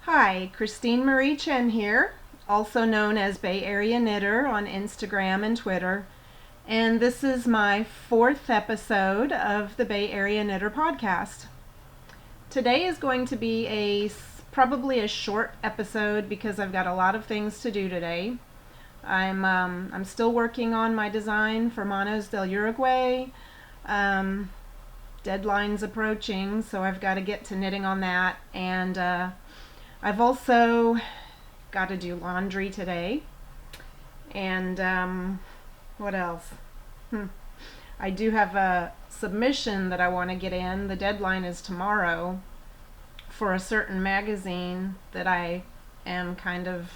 Hi, Christine Marie Chen here, also known as Bay Area Knitter on Instagram and Twitter. And this is my 4th episode of the Bay Area Knitter podcast. Today is going to be probably a short episode because I've got a lot of things to do today. I'm still working on my design for Manos del Uruguay. Deadline's approaching, so I've got to get to knitting on that. And I've also got to do laundry today. And what else? I do have a submission that I want to get in. The deadline is tomorrow for a certain magazine that I am kind of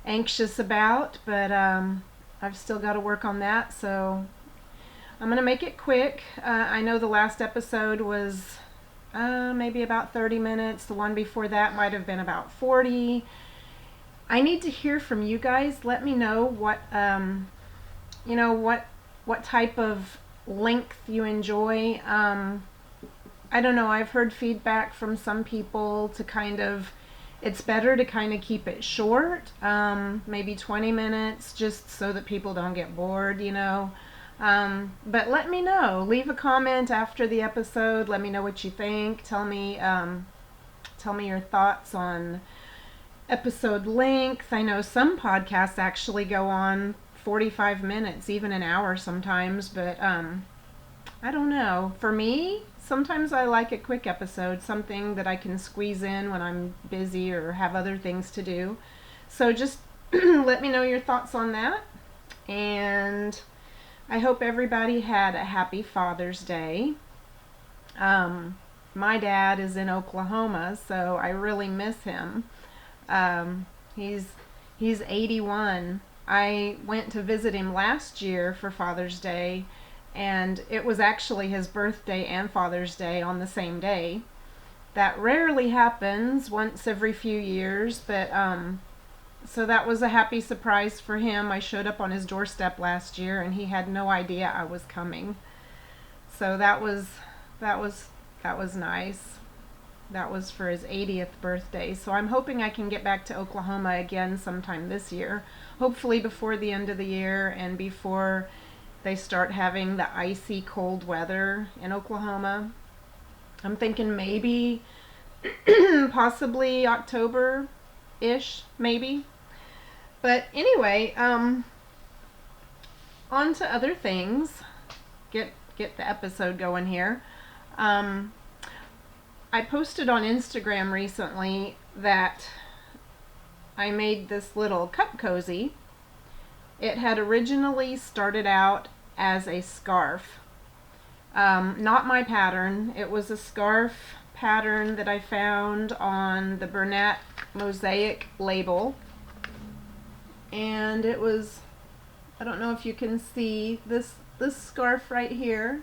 anxious about, but I've still got to work on that, so I'm going to make it quick. I know the last episode was maybe about 30 minutes. The one before that might have been about 40. I need to hear from you guys. Let me know what what type of length you enjoy. I don't know. I've heard feedback from some people to it's better to kind of keep it short, maybe 20 minutes, just so that people don't get bored, But let me know. Leave a comment after the episode. Let me know what you think. Tell me your thoughts on episode length. I know some podcasts actually go on 45 minutes, even an hour sometimes, but I don't know. For me, sometimes I like a quick episode, something that I can squeeze in when I'm busy or have other things to do. So just let me know your thoughts on that. And I hope everybody had a happy Father's Day. My dad is in Oklahoma, so I really miss him. He's 81. I went to visit him last year for Father's Day, and it was actually his birthday and Father's Day on the same day. That rarely happens, once every few years, but so that was a happy surprise for him. I showed up on his doorstep last year and he had no idea I was coming. So that was nice. That was for his 80th birthday. So I'm hoping I can get back to Oklahoma again sometime this year. Hopefully before the end of the year and before they start having the icy cold weather in Oklahoma. I'm thinking maybe possibly October-ish, maybe. But anyway, on to other things. Get the episode going here. I posted on Instagram recently that I made this little cup cozy. It had originally started out as a scarf. Not my pattern. It was a scarf pattern that I found on the Bernat Mosaic label. And it was, I don't know if you can see this scarf right here.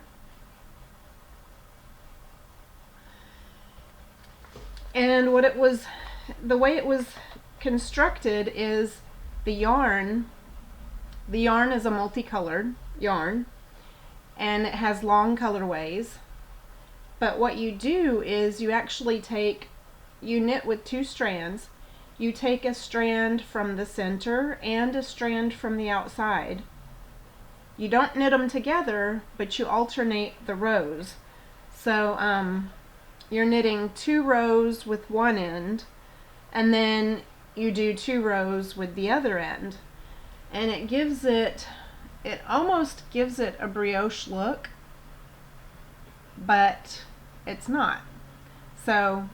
And the way it was constructed is the yarn is a multicolored yarn, and it has long colorways. But what you do is you knit with 2 strands. You take a strand from the center and a strand from the outside. You don't knit them together, but you alternate the rows. So you're knitting 2 rows with one end, and then you do 2 rows with the other end. And it almost gives it a brioche look, but it's not. So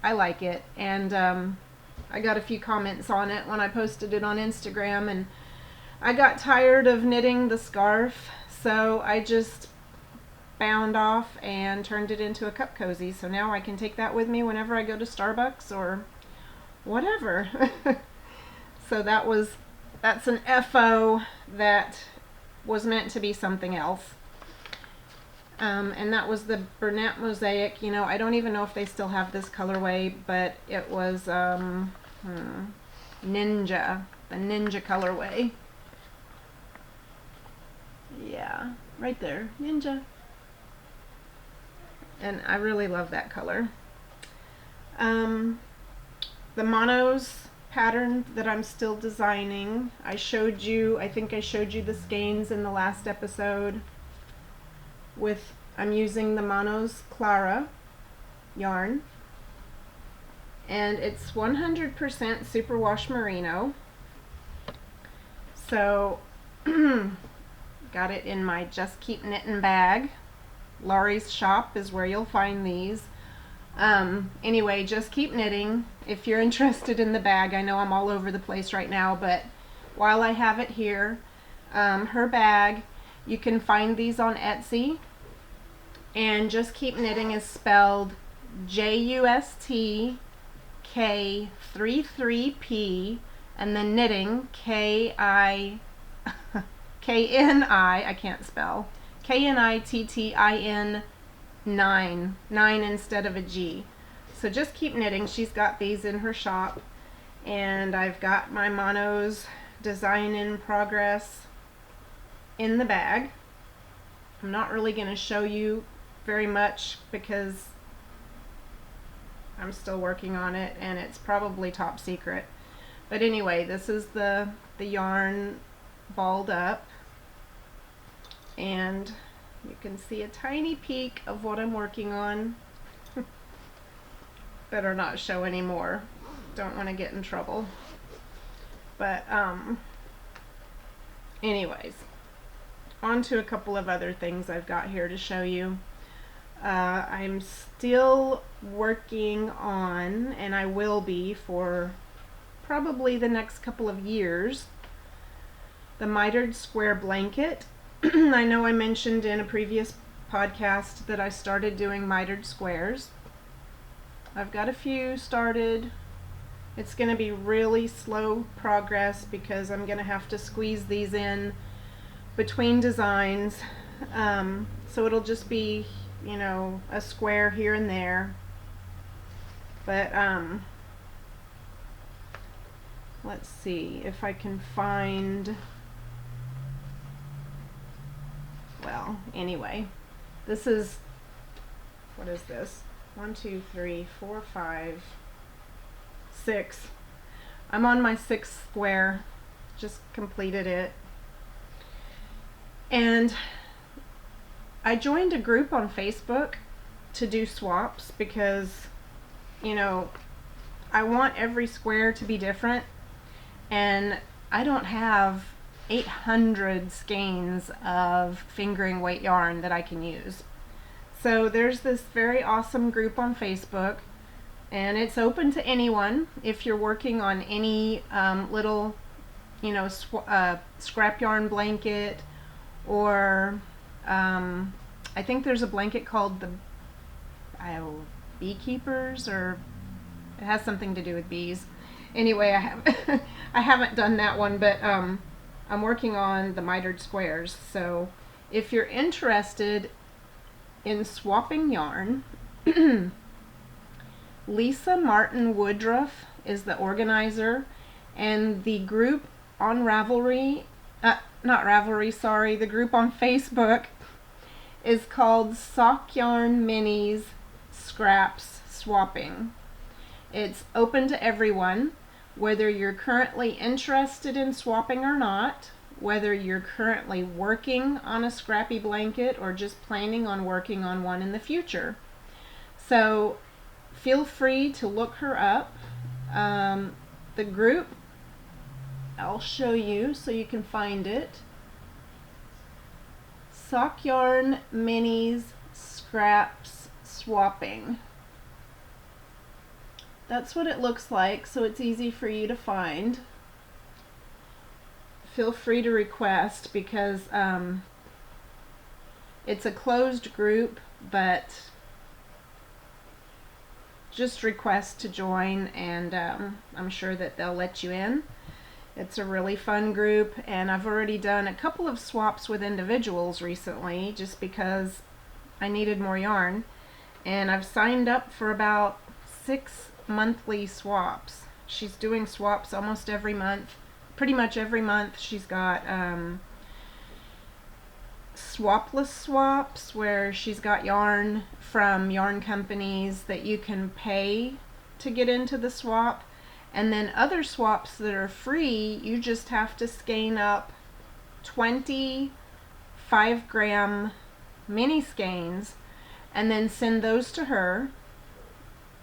I like it, and I got a few comments on it when I posted it on Instagram, and I got tired of knitting the scarf, so I just bound off and turned it into a cup cozy. So now I can take that with me whenever I go to Starbucks or whatever. So that's an FO that was meant to be something else. And that was the Bernat Mosaic. I don't even know if they still have this colorway, but it was Ninja, the Ninja colorway. Yeah, right there, Ninja. And I really love that color. Um, the monos pattern that I'm still designing. I think I showed you the skeins in the last episode. I'm using the Monos Clara yarn, and it's 100% superwash merino. So got it in my Just Keep Knitting bag. Laurie's shop is where you'll find these. Anyway, Just Keep Knitting. If you're interested in the bag, I know I'm all over the place right now, but while I have it here, her bag, you can find these on Etsy. And Just Keep Knitting is spelled JUSTK33P, and then knitting KNI, I can't spell, KNITTIN 9 instead of a G. So Just Keep Knitting. She's got these in her shop, and I've got my monos design in progress in the bag. I'm not really going to show you very much because I'm still working on it and it's probably top secret. But anyway, this is the yarn balled up, and you can see a tiny peek of what I'm working on. Better not show any more. Don't want to get in trouble. But anyways, on to a couple of other things I've got here to show you. I'm still working on, and I will be for probably the next couple of years, the mitered square blanket. I know I mentioned in a previous podcast that I started doing mitered squares. I've got a few started. It's going to be really slow progress because I'm going to have to squeeze these in between designs. So it'll just be, you know, a square here and there. But let's see if I can find, well, anyway, this is, what is this? 1, 2, 3, 4, 5, 6. I'm on my 6th square, just completed it. And I joined a group on Facebook to do swaps because, you know, I want every square to be different, and I don't have 800 skeins of fingering weight yarn that I can use. So there's this very awesome group on Facebook, and it's open to anyone. If you're working on any little, you know, scrap yarn blanket, or I think there's a blanket called the beekeepers, or it has something to do with bees. Anyway, I haven't done that one, but I'm working on the mitered squares. So if you're interested in swapping yarn, Lisa Martin Woodruff is the organizer, and the group on Ravelry, not Ravelry, sorry, the group on Facebook is called Sock Yarn Minis Scraps Swapping. It's open to everyone, whether you're currently interested in swapping or not, whether you're currently working on a scrappy blanket or just planning on working on one in the future. So feel free to look her up. The group, I'll show you so you can find it. Sock Yarn Minis Scraps Swapping. That's what it looks like, so it's easy for you to find. Feel free to request because it's a closed group, but just request to join, and I'm sure that they'll let you in. It's a really fun group, and I've already done a couple of swaps with individuals recently just because I needed more yarn, and I've signed up for about 6 monthly swaps. She's doing swaps almost every month, pretty much every month. She's got swapless swaps where she's got yarn from yarn companies that you can pay to get into the swap. And then other swaps that are free, you just have to skein up 20 5-gram mini skeins and then send those to her.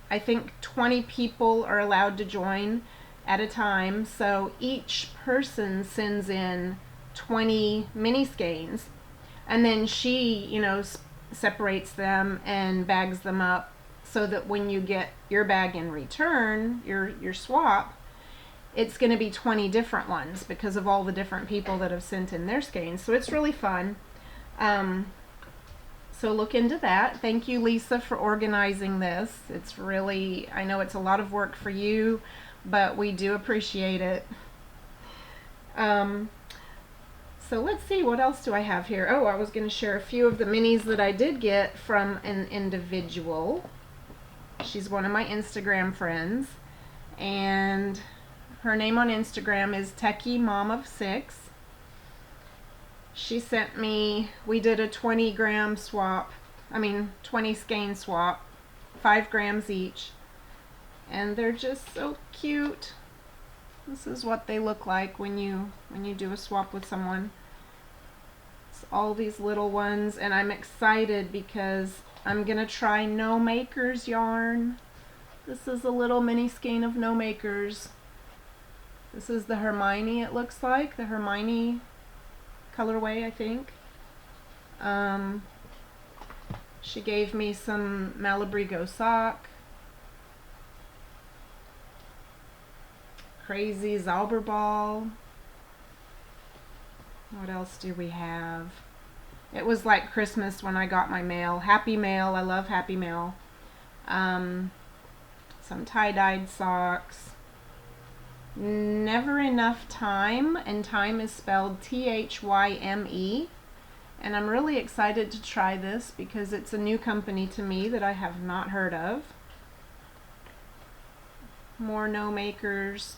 I think 20 people are allowed to join at a time, so each person sends in 20 mini skeins, and then she, separates them and bags them up so that when you get your bag in return, your swap, it's going to be 20 different ones because of all the different people that have sent in their skeins. So it's really fun. So look into that. Thank you, Lisa, for organizing this. It's really, I know it's a lot of work for you, but we do appreciate it. So let's see, what else do I have here? Oh, I was going to share a few of the minis that I did get from an individual. She's one of my Instagram friends, and her name on Instagram is Techie Mom of 6. She sent me, we did a 20 skein swap, 5 grams each, and they're just so cute. This is what they look like when you do a swap with someone. It's all these little ones, and I'm excited because I'm gonna try No Makers yarn. This is a little mini skein of No Makers. This is the Hermione, it looks like, the Hermione colorway, I think. She gave me some Malabrigo sock, crazy Zauberball. What else do we have? It was like Christmas when I got my mail. Happy Mail, I love Happy Mail. Some tie-dyed socks. Never Enough Time, and time is spelled T-H-Y-M-E. And I'm really excited to try this because it's a new company to me that I have not heard of. More No Makers.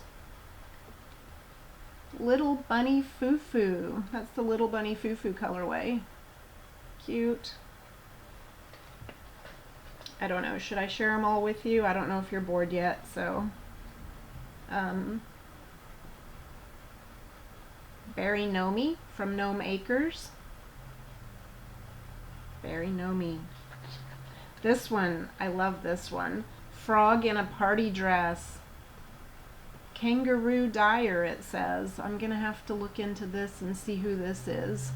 Little Bunny Foo-Foo. That's the Little Bunny Foo-Foo colorway. Cute. I don't know, should I share them all with you? I don't know if you're bored yet, so. Berry Nomi from Gnome Acres. Berry Nomi. This one, I love this one. Frog in a Party Dress. Kangaroo Dyer, it says. I'm gonna have to look into this and see who this is.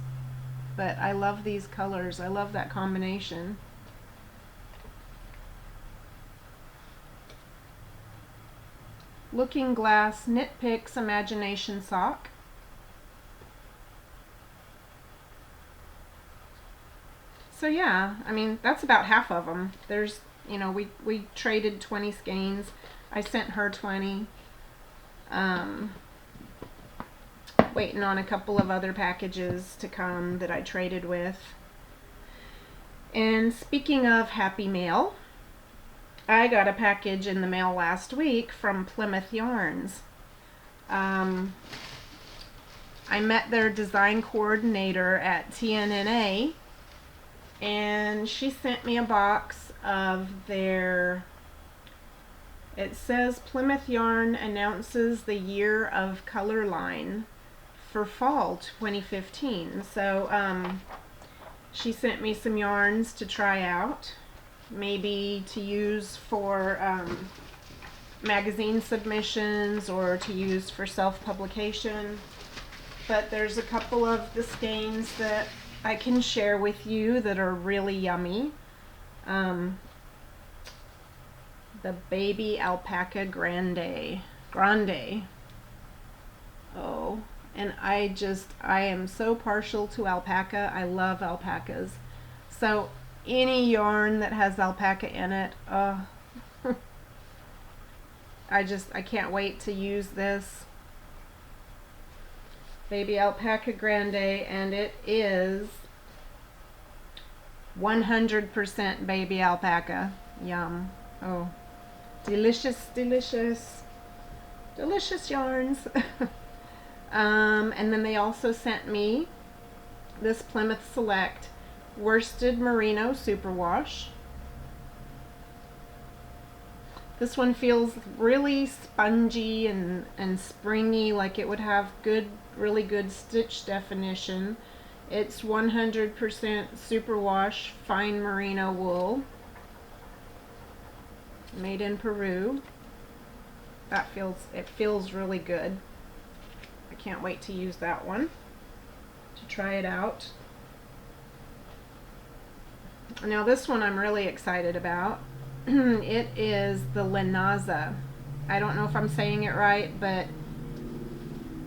But I love these colors. I love that combination. Looking Glass Knit Picks Imagination Sock. So yeah, I mean, that's about half of them. There's, we traded 20 skeins. I sent her 20. Waiting on a couple of other packages to come that I traded with. And speaking of Happy Mail, I got a package in the mail last week from Plymouth Yarns. I met their design coordinator at TNNA, and she sent me a box of their, it says Plymouth Yarn announces the year of color line for fall 2015. So she sent me some yarns to try out, maybe to use for magazine submissions or to use for self-publication. But there's a couple of the skeins that I can share with you that are really yummy. The Baby Alpaca Grande. Oh, and I am so partial to alpaca. I love alpacas. So any yarn that has alpaca in it, I can't wait to use this. Baby Alpaca Grande, and it is 100% baby alpaca. Yum. Oh, delicious, delicious, delicious yarns. And then they also sent me this Plymouth Select Worsted Merino Superwash. This one feels really spongy and springy, like it would have really good stitch definition. It's 100% superwash fine merino wool, made in Peru. It feels really good. I can't wait to use that one, to try it out. Now this one I'm really excited about. It is the Linaza. I don't know if I'm saying it right, but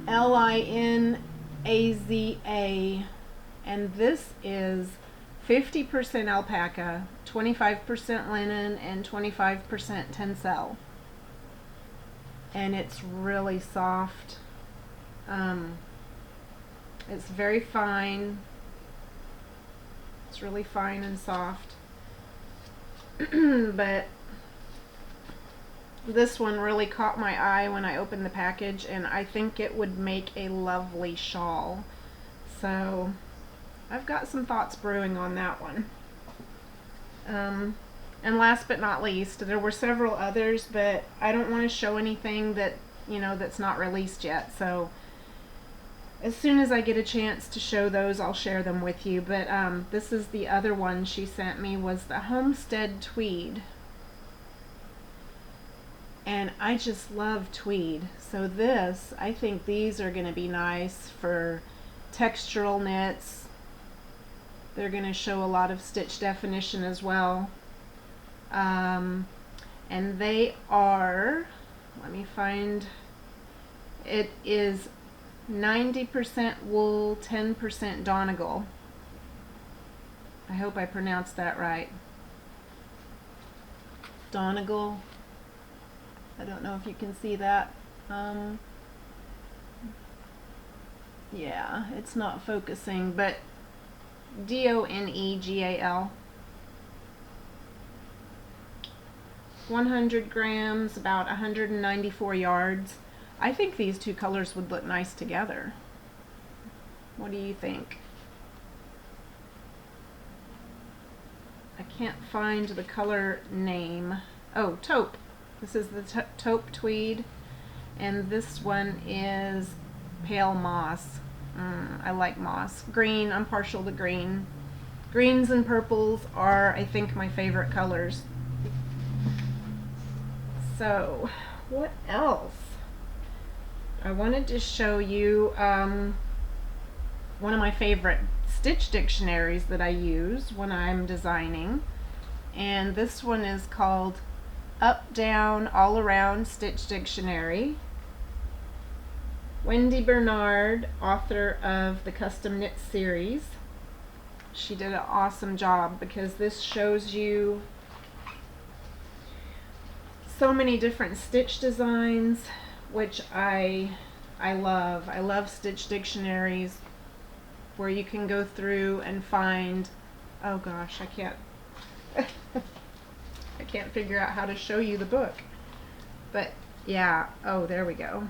Linaza, and this is 50% alpaca, 25% linen, and 25% tencel. And it's really soft. It's very fine. It's really fine and soft. But this one really caught my eye when I opened the package, and I think it would make a lovely shawl. So I've got some thoughts brewing on that one. And last but not least, there were several others, but I don't want to show anything that, that's not released yet. So as soon as I get a chance to show those, I'll share them with you. But this is the other one she sent me, was the Homestead Tweed. And I just love tweed. So I think these are going to be nice for textural knits. They're going to show a lot of stitch definition as well. And they are, let me find, it is 90% wool, 10% Donegal. I hope I pronounced that right. Donegal. I don't know if you can see that. Yeah, it's not focusing, but Donegal. 100 grams, about 194 yards. I think these two colors would look nice together. What do you think? I can't find the color name. Oh, taupe. This is the taupe tweed, and this one is pale moss. I like moss. Green, I'm partial to green. Greens and purples are, I think, my favorite colors. So, what else? I wanted to show you one of my favorite stitch dictionaries that I use when I'm designing, and this one is called Up, Down, All Around Stitch Dictionary. Wendy Bernard, author of the Custom Knit series, she did an awesome job, because this shows you so many different stitch designs, which I love. I love stitch dictionaries where you can go through and find, oh gosh, I can't I can't figure out how to show you the book. But yeah, oh, there we go.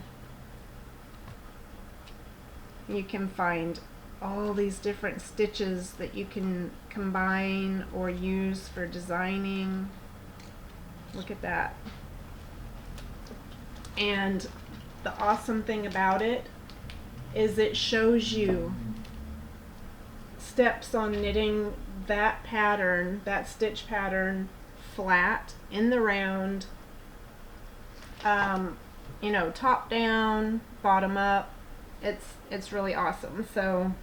You can find all these different stitches that you can combine or use for designing. Look at that. And the awesome thing about it is it shows you steps on knitting that pattern, that stitch pattern, flat, in the round, top down, bottom up. It's really awesome. So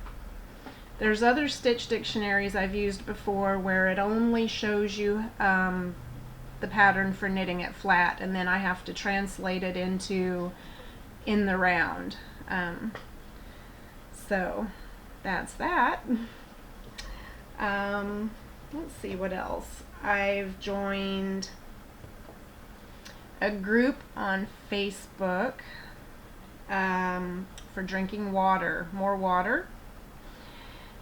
there's other stitch dictionaries I've used before where it only shows you the pattern for knitting it flat, and then I have to translate it into in the round. So that's that. Let's see what else. I've joined a group on Facebook for drinking water, more water.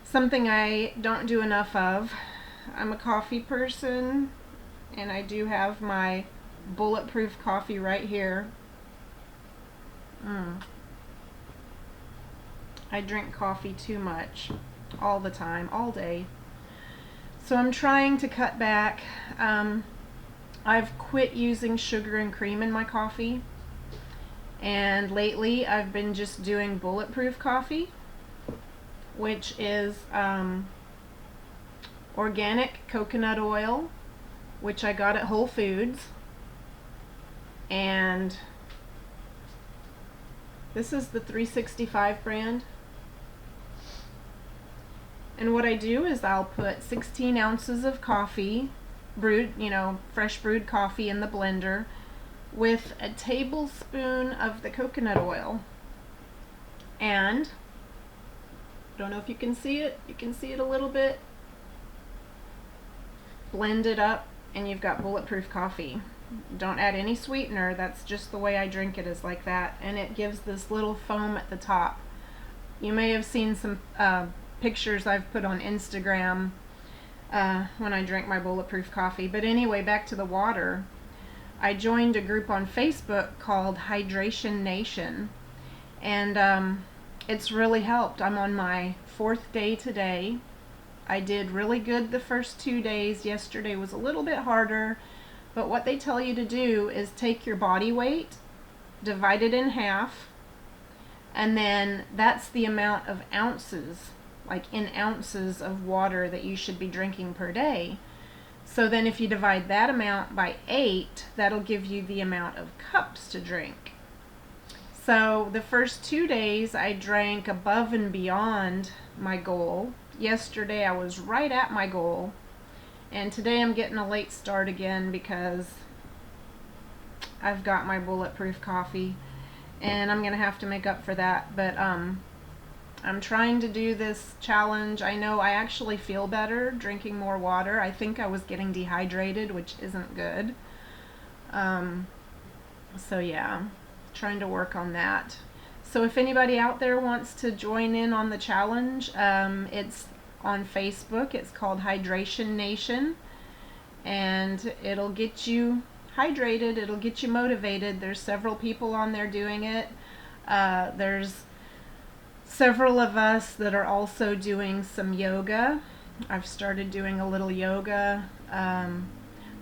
Something I don't do enough of. I'm a coffee person, and I do have my bulletproof coffee right here. I drink coffee too much, all the time, all day. So I'm trying to cut back. I've quit using sugar and cream in my coffee, and lately I've been just doing bulletproof coffee, which is organic coconut oil, which I got at Whole Foods, and this is the 365 brand. And what I do is I'll put 16 ounces of coffee, brewed, fresh brewed coffee in the blender with a tablespoon of the coconut oil. And, don't know if you can see it, you can see it a little bit. Blend it up and you've got bulletproof coffee. Don't add any sweetener, that's just the way I drink it, is like that. And it gives this little foam at the top. You may have seen some pictures I've put on Instagram when I drink my bulletproof coffee. But anyway, back to the water. I joined a group on Facebook called Hydration Nation, and it's really helped. I'm on my 4th day today. I did really good the first 2 days. Yesterday was a little bit harder, but what they tell you to do is take your body weight, divide it in half, and then that's the amount of ounces, like in ounces of water that you should be drinking per day. So then if you divide that amount by 8, that'll give you the amount of cups to drink. So the first 2 days I drank above and beyond my goal. Yesterday I was right at my goal, and today I'm getting a late start again because I've got my bulletproof coffee, and I'm gonna have to make up for that. But I'm trying to do this challenge. I know I actually feel better drinking more water. I think I was getting dehydrated, which isn't good. So yeah, trying to work on that. So if anybody out there wants to join in on the challenge, it's on Facebook. It's called Hydration Nation, and it'll get you hydrated. It'll get you motivated. There's several people on there doing it. There's several of us that are also doing some yoga. I've started doing a little yoga.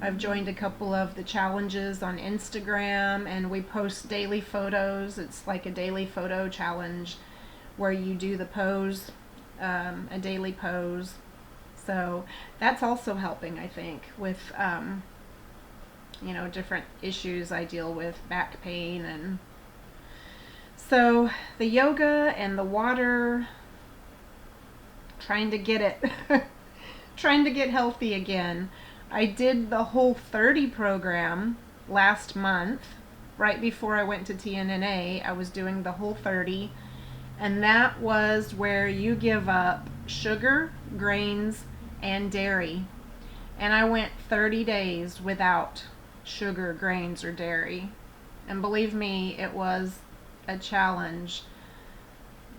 I've joined a couple of the challenges on Instagram, and we post daily photos. It's like a daily photo challenge where you do the pose, a daily pose. So that's also helping, I think, with different issues I deal with, back pain. And so the yoga and the water, trying to get it trying to get healthy again. I did the Whole30 program last month. Right before I went to TNNA, I was doing the Whole30, and that was where you give up sugar, grains, and dairy. And I went 30 days without sugar, grains, or dairy. And believe me, it was a challenge.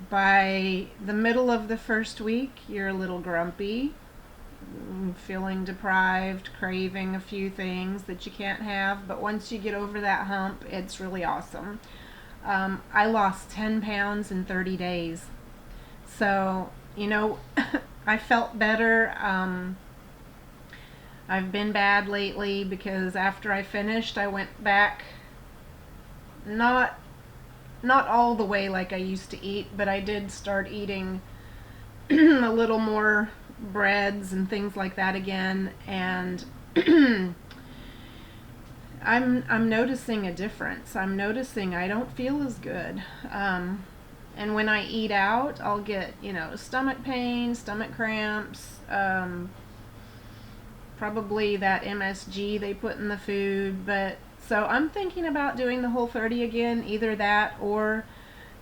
By the middle of the first week, you're a little grumpy, feeling deprived, craving a few things that you can't have, but once you get over that hump, it's really awesome. I lost 10 pounds in 30 days. So, I felt better. I've been bad lately because after I finished, I went back, not all the way like I used to eat, but I did start eating a little more breads and things like that again, and I'm noticing a difference. I'm noticing I don't feel as good. And when I eat out, I'll get, stomach pain, stomach cramps, probably that MSG they put in the food. But so I'm thinking about doing the Whole30 again, either that or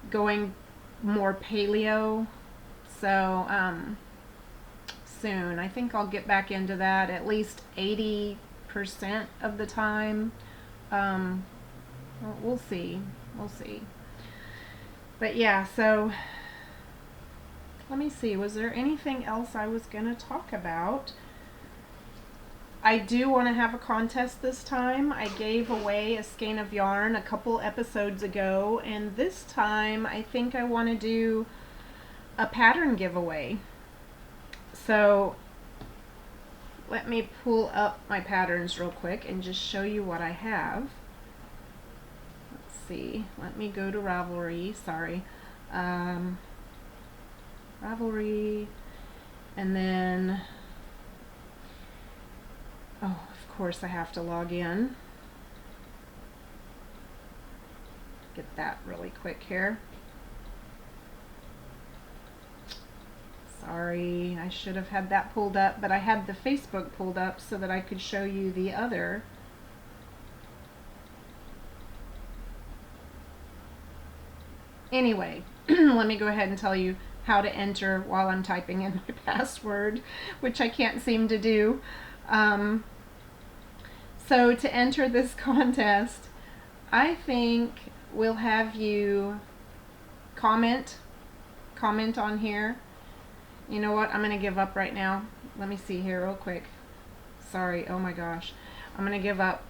going more paleo. So soon I think I'll get back into that at least 80% of the time. We'll see. But yeah, so let me see, was there anything else I was gonna talk about? I do want to have a contest this time. I gave away a skein of yarn a couple episodes ago, and this time I think I want to do a pattern giveaway. So let me pull up my patterns real quick and just show you what I have. Let's see, let me go to Ravelry, sorry. Ravelry, and then, oh, of course I have to log in. Get that really quick here. Sorry, I should have had that pulled up, but I had the Facebook pulled up so that I could show you the other. Anyway, let me go ahead and tell you how to enter while I'm typing in my password, which I can't seem to do. So to enter this contest, I think we'll have you comment on here. You know what? I'm going to give up right now. Let me see here real quick. Sorry. Oh my gosh. I'm going to give up.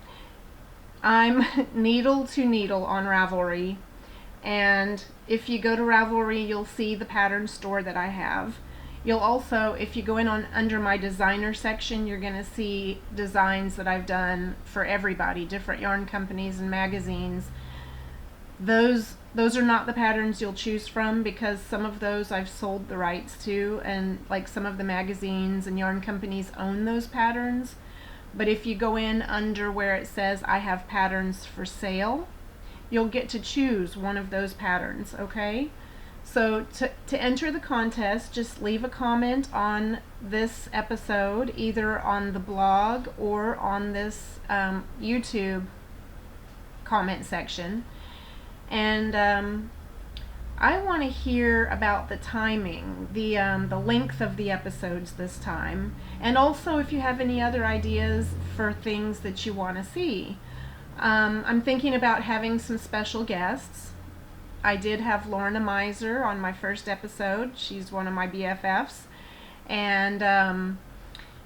I'm Needle to Needle on Ravelry. And if you go to Ravelry, you'll see the pattern store that I have. You'll also, if you go in under my designer section, you're going to see designs that I've done for everybody, different yarn companies and magazines. Those are not the patterns you'll choose from, because some of those I've sold the rights to, and like some of the magazines and yarn companies own those patterns. But if you go in under where it says I have patterns for sale, you'll get to choose one of those patterns, okay? So to enter the contest, just leave a comment on this episode, either on the blog or on this YouTube comment section. And I want to hear about the timing, the length of the episodes this time, and also if you have any other ideas for things that you want to see. I'm thinking about having some special guests. I did have Lorna Miser on my first episode. She's one of my BFFs, and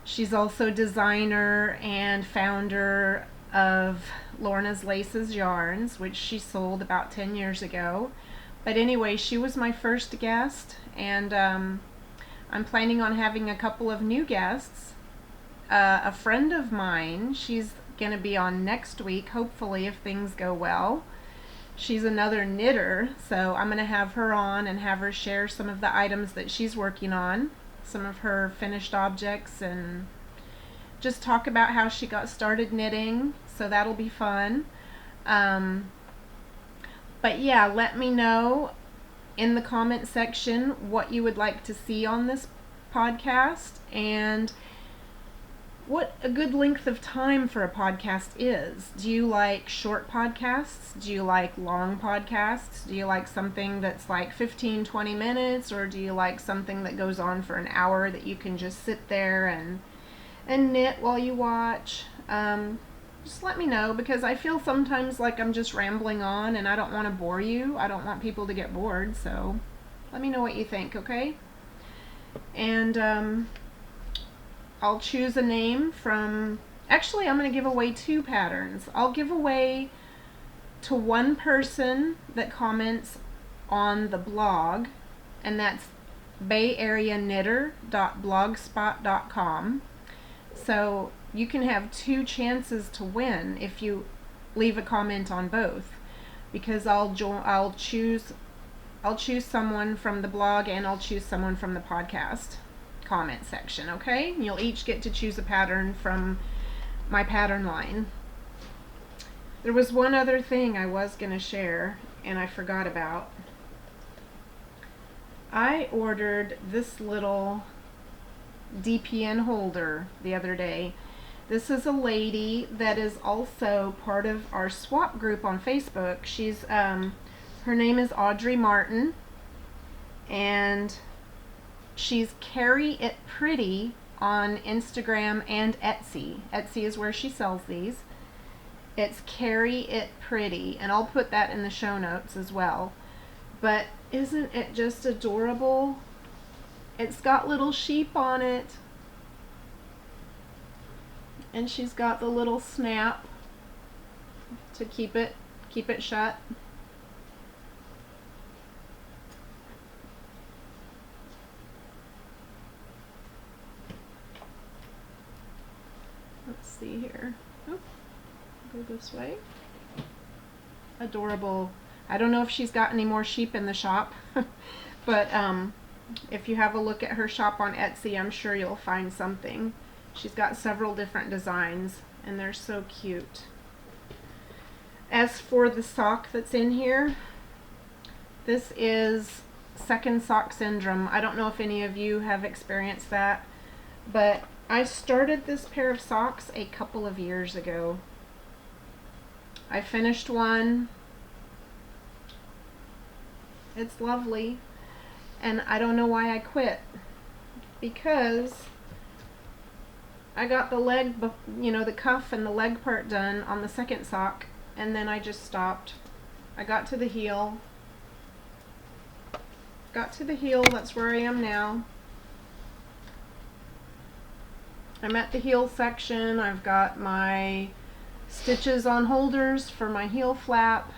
she's also designer and founder of Lorna's Laces Yarns, which she sold about 10 years ago. But anyway, she was my first guest, and I'm planning on having a couple of new guests. A friend of mine, she's going to be on next week, hopefully, if things go well. She's another knitter, so I'm going to have her on and have her share some of the items that she's working on, some of her finished objects, and just talk about how she got started knitting, so that'll be fun. But yeah, let me know in the comment section what you would like to see on this podcast, and what a good length of time for a podcast is. Do you like short podcasts? Do you like long podcasts? Do you like something that's like 15-20 minutes, or do you like something that goes on for an hour that you can just sit there and knit while you watch? Just let me know, because I feel sometimes like I'm just rambling on and I don't want to bore you. I don't want people to get bored, so let me know what you think, okay? And I'll choose a name from, actually I'm going to give away 2 patterns. I'll give away to one person that comments on the blog, and that's bayareaknitter.blogspot.com. So you can have 2 chances to win if you leave a comment on both, because I'll choose someone from the blog, and I'll choose someone from the podcast comment section, okay? You'll each get to choose a pattern from my pattern line. There was one other thing I was going to share and I forgot about. I ordered this little DPN holder the other day. This is a lady that is also part of our swap group on Facebook. She's her name is Audrey Martin, and she's Carry It Pretty on Instagram and Etsy. Etsy is where she sells these. It's Carry It Pretty, and I'll put that in the show notes as well. But isn't it just adorable? It's got little sheep on it, and she's got the little snap to keep it shut. see here. Oop, go this way. Adorable. I don't know if she's got any more sheep in the shop, but if you have a look at her shop on Etsy, I'm sure you'll find something. She's got several different designs, and they're so cute. As for the sock that's in here, this is second sock syndrome. I don't know if any of you have experienced that, but I started this pair of socks a couple of years ago. I finished one. It's lovely. And I don't know why I quit. Because I got the leg, the cuff and the leg part done on the second sock, and then I just stopped. I got to the heel. That's where I am now. I'm at the heel section. I've got my stitches on holders for my heel flap.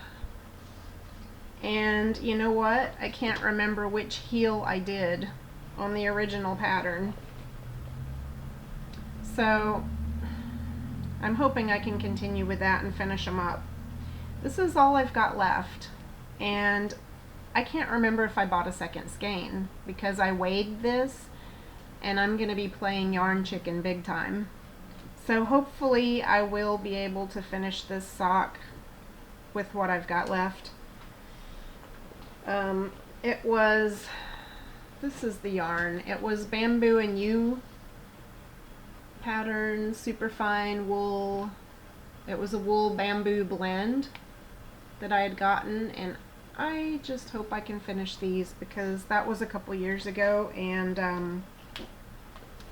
And you know what? I can't remember which heel I did on the original pattern. So I'm hoping I can continue with that and finish them up. This is all I've got left. And I can't remember if I bought a second skein because I weighed this and I'm going to be playing yarn chicken big time. So hopefully I will be able to finish this sock with what I've got left. This is the yarn. It was Bamboo and You pattern, super fine wool. It was a wool bamboo blend that I had gotten, and I just hope I can finish these because that was a couple years ago, and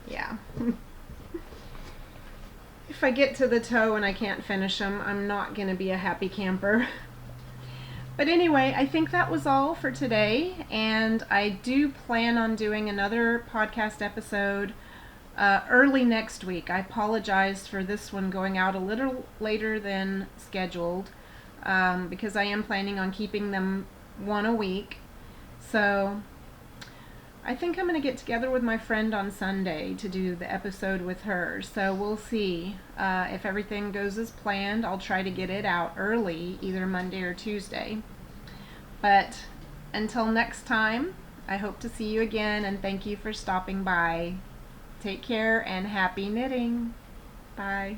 yeah. If I get to the toe and I can't finish them, I'm not going to be a happy camper. But anyway, I think that was all for today, and I do plan on doing another podcast episode early next week. I apologize for this one going out a little later than scheduled because I am planning on keeping them one a week. So I think I'm going to get together with my friend on Sunday to do the episode with her. So we'll see if everything goes as planned. I'll try to get it out early, either Monday or Tuesday. But until next time, I hope to see you again, and thank you for stopping by. Take care and happy knitting. Bye.